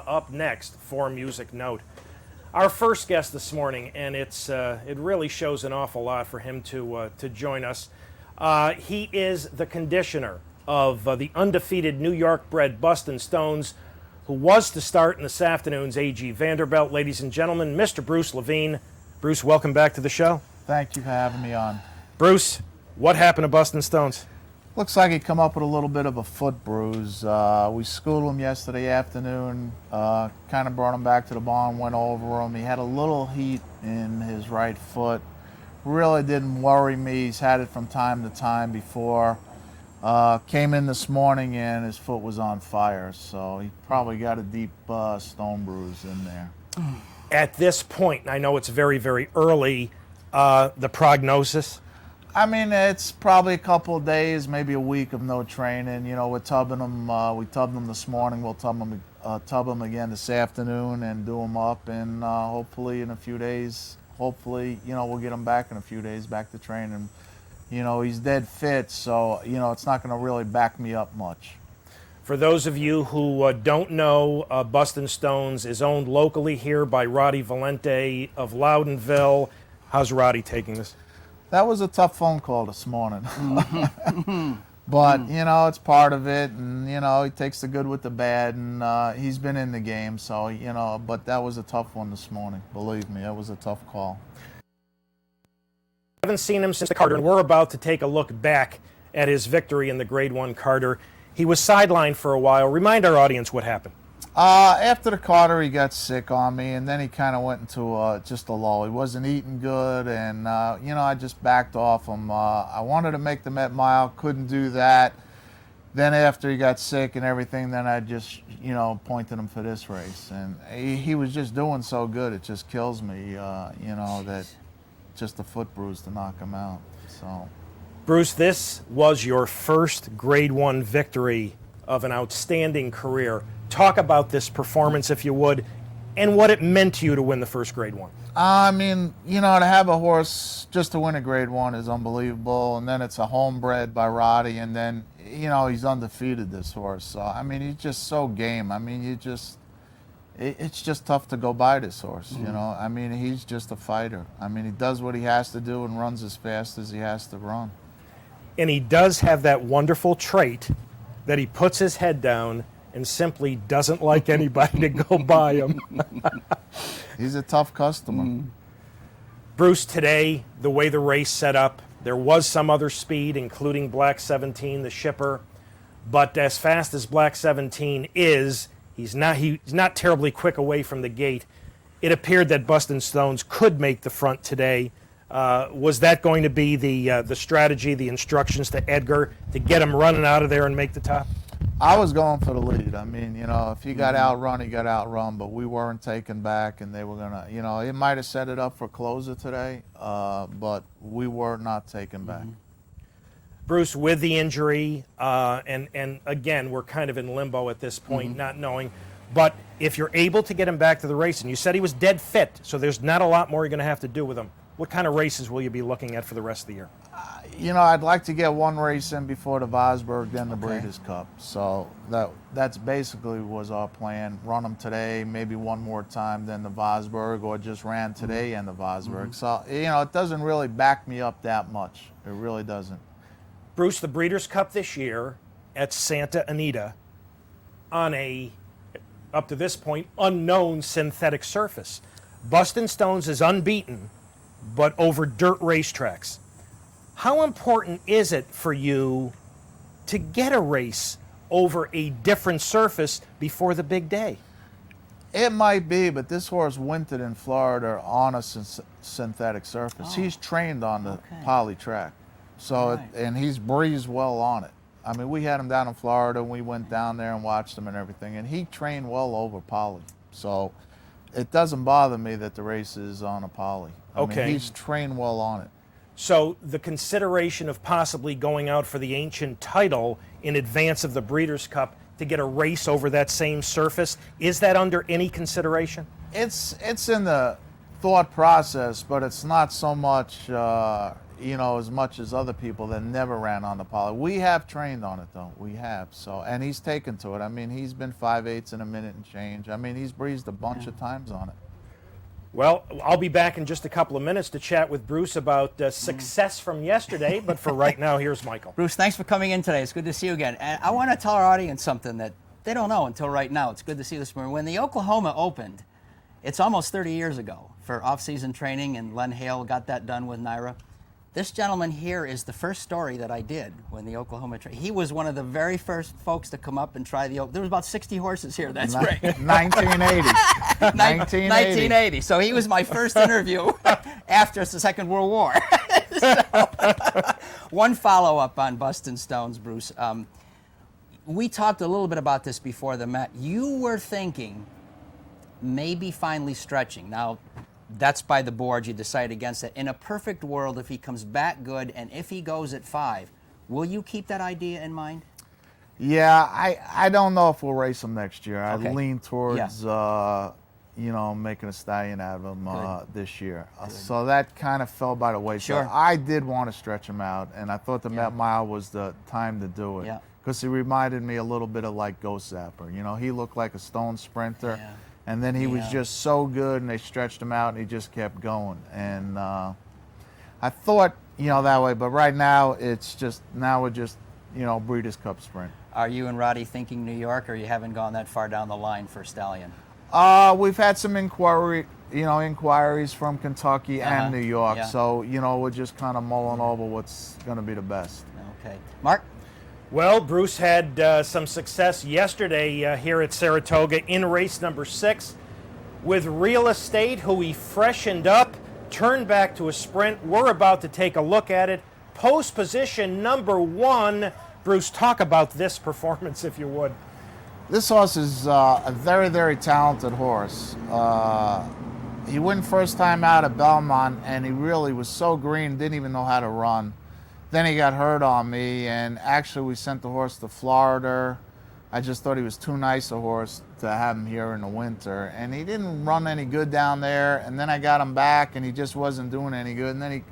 up next for Music Note. Our first guest this morning, and it really shows an awful lot for him to join us. He is the conditioner of the undefeated New York-bred Boston Stones, who was to start in this afternoon's A.G. Vanderbilt. Ladies and gentlemen, Mr. Bruce Lavine. Bruce, welcome back to the show. Thank you for having me on. Bruce, what happened to Boston Stones? Looks like he come up with a little bit of a foot bruise. We schooled him yesterday afternoon, kind of brought him back to the barn, went over him. He had a little heat in his right foot. Really didn't worry me. He's had it from time to time before. Came in this morning and his foot was on fire, so he probably got a deep stone bruise in there. At this point, I know it's very, very early, the prognosis? I mean, it's probably a couple of days, maybe a week of no training. You know, we're tubbing him. We tubbed him this morning. We'll tub him again this afternoon and do him up, and hopefully in a few days, we'll get him back in a few days, back to training. You know, he's dead fit, so, it's not going to really back me up much. For those of you who don't know, Boston Stones is owned locally here by Roddy Valente of Loudonville. How's Roddy taking this? That was a tough phone call this morning. But, it's part of it, and, he takes the good with the bad, and he's been in the game, so, but that was a tough one this morning. Believe me, that was a tough call. I haven't seen him since the Carter, and we're about to take a look back at his victory in the Grade 1 Carter. He was sidelined for a while. Remind our audience what happened. After the Carter, he got sick on me, and then he kind of went into just a lull. He wasn't eating good, and, I just backed off him. I wanted to make the Met Mile, couldn't do that. Then after he got sick and everything, then I just, pointed him for this race. And he was just doing so good, it just kills me, that just a foot bruise to knock him out. So, Bruce, this was your first Grade 1 victory of an outstanding career. Talk about this performance, if you would, and what it meant to you to win the first Grade 1. I mean, to have a horse just to win a Grade 1 is unbelievable, and then it's a homebred by Roddy, and then, he's undefeated, this horse. So, I mean, he's just so game. I mean, it's just tough to go by this horse, I mean, he's just a fighter. I mean, he does what he has to do and runs as fast as he has to run. And he does have that wonderful trait that he puts his head down and simply doesn't like anybody to go by him. He's a tough customer. Bruce, today, the way the race set up, there was some other speed, including Black 17, the shipper. But as fast as Black 17 is, he's not terribly quick away from the gate. It appeared that Boston Stones could make the front today. Was that going to be the strategy, the instructions to Edgar to get him running out of there and make the top? I was going for the lead. I mean, if he got outrun, he got outrun, but we weren't taken back, and they were going to, it might have set it up for closer today, but we were not taken back. Bruce, with the injury, and again, we're kind of in limbo at this point, not knowing, but if you're able to get him back to the race, and you said he was dead fit, so there's not a lot more you're going to have to do with him, what kind of races will you be looking at for the rest of the year? I'd like to get one race in before the Vosburg, then the Breeders' Cup. So that's basically was our plan. Run them today, maybe one more time than the Vosburg, or just ran today and the Vosburg. So, it doesn't really back me up that much. It really doesn't. Bruce, the Breeders' Cup this year at Santa Anita on a, up to this point, unknown synthetic surface. Boston Stones is unbeaten, but over dirt racetracks. How important is it for you to get a race over a different surface before the big day? It might be, but this horse wintered in Florida on a synthetic surface. He's trained on the poly track, so and he's breezed well on it. I mean, we had him down in Florida, and we went down there and watched him and everything, and he trained well over poly. So it doesn't bother me that the race is on a poly. I mean, he's trained well on it. So the consideration of possibly going out for the ancient title in advance of the Breeders' Cup to get a race over that same surface, is that under any consideration? It's in the thought process, but it's not so much, as much as other people that never ran on the poly. We have trained on it though. We have. So, and he's taken to it. I mean, he's been 5/8 in a minute and change. I mean, he's breezed a bunch of times on it. Well, I'll be back in just a couple of minutes to chat with Bruce about success from yesterday, but for right now, here's Michael. Bruce, thanks for coming in today. It's good to see you again. And I want to tell our audience something that they don't know until right now. It's good to see you this morning. When the Oklahoma opened, it's almost 30 years ago for off-season training, and Len Hale got that done with Naira. This gentleman here is the first story that I did when the Oklahoma he was one of the very first folks to come up and try the there was about 60 horses here that spring. 1980. 1980. So he was my first interview after the Second World War. One follow-up on Bustin' Stones, Bruce. We talked a little bit about this before the Met. You were thinking maybe finally stretching. Now, that's by the board. You decide against it. In a perfect world, if he comes back good and if he goes at 5, will you keep that idea in mind? Yeah, I don't know if we'll race him next year. Okay. I lean towards making a stallion out of him this year. So that kind of fell by the wayside. Sure. I did want to stretch him out, and I thought the Met Mile was the time to do it. Yeah. Because he reminded me a little bit of like Ghost Zapper. He looked like a stone sprinter. Yeah. And then he was just so good, and they stretched him out, and he just kept going. And I thought, that way. But right now, we're just, Breeders' Cup Sprint. Are you and Roddy thinking New York, or you haven't gone that far down the line for Stallion? We've had some inquiries from Kentucky and New York. Yeah. So, we're just kind of mulling over what's going to be the best. Okay. Mark? Well, Bruce had some success yesterday here at Saratoga in race number 6 with Real Estate, who he freshened up, turned back to a sprint. We're about to take a look at it. Post position number 1. Bruce, talk about this performance, if you would. This horse is a very, very talented horse. He went first time out at Belmont, and he really was so green, didn't even know how to run. Then he got hurt on me, and actually we sent the horse to Florida. I just thought he was too nice a horse to have him here in the winter. And he didn't run any good down there, and then I got him back, and he just wasn't doing any good. And then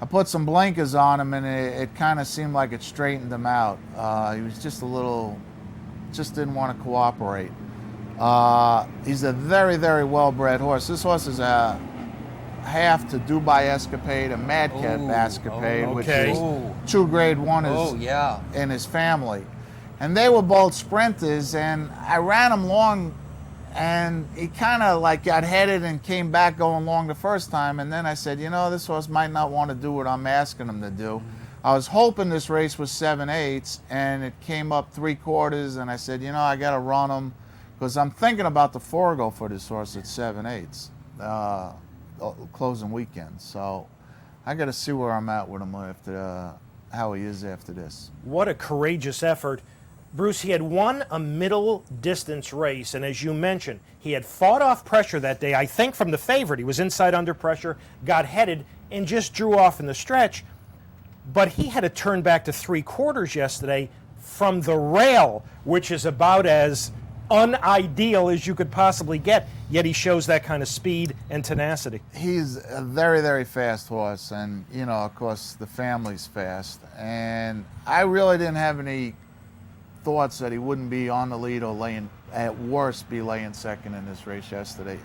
I put some blinkers on him, and it kind of seemed like it straightened him out. He was just just didn't want to cooperate. He's a very, very well-bred horse. This horse is a half to Dubai Escapade, a Madcap Escapade, which is 2 grade 1s in his family. And they were both sprinters, and I ran him long, and he kind of like got headed and came back going long the first time, and then I said, this horse might not want to do what I'm asking him to do. I was hoping this race was 7/8, and it came up 3/4, and I said, I got to run him, because I'm thinking about the forego for this horse at 7/8. Closing weekend, so I got to see where I'm at with him after how he is after this. What a courageous effort. Bruce, he had won a middle distance race, and as you mentioned, he had fought off pressure that day, I think from the favorite. He was inside under pressure, got headed, and just drew off in the stretch. But he had to turn back to 3/4 yesterday from the rail, which is about as unideal as you could possibly get, yet he shows that kind of speed and tenacity. He's a very, very fast horse, and of course the family's fast, and I really didn't have any thoughts that he wouldn't be on the lead or at worst be laying second in this race yesterday.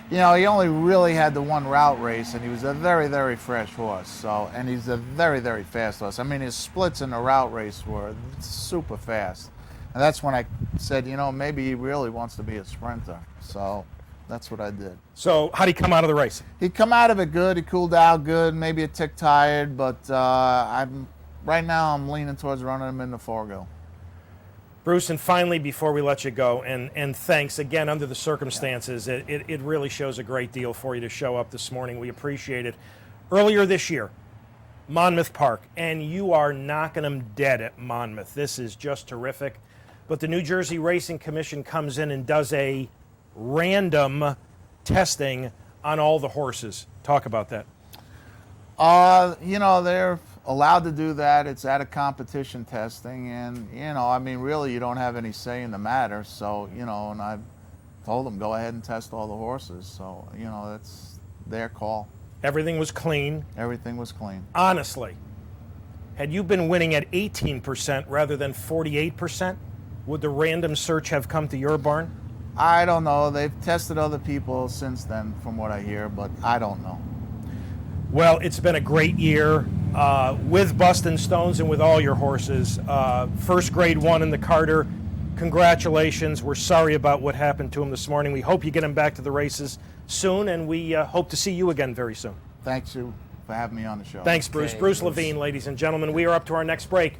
He only really had the one route race, and he was a very, very fresh horse. And he's a very, very fast horse. I mean, his splits in the route race were super fast. And that's when I said, maybe he really wants to be a sprinter. So that's what I did. So how'd he come out of the race? He'd come out of it good. He cooled out good, maybe a tick tired, but right now I'm leaning towards running him in the forego. Bruce, and finally, before we let you go, and thanks again under the circumstances, it really shows a great deal for you to show up this morning. We appreciate it. Earlier this year, Monmouth Park, and you are knocking them dead at Monmouth. This is just terrific. But the New Jersey Racing Commission comes in and does a random testing on all the horses. Talk about that. They're allowed to do that. It's at a competition testing, and really you don't have any say in the matter. So and I told them go ahead and test all the horses. So that's their call. Everything was clean. Everything was clean. Honestly, had you been winning at 18% rather than 48%, would the random search have come to your barn? I don't know. They've tested other people since then, from what I hear, but I don't know. Well, it's been a great year with Bustin' Stones and with all your horses. First grade one in the Carter. Congratulations. We're sorry about what happened to him this morning. We hope you get him back to the races soon, and we hope to see you again very soon. Thanks you for having me on the show. Thanks, Bruce. Okay, Bruce Bruce. Lavine, ladies and gentlemen. We are up to our next break.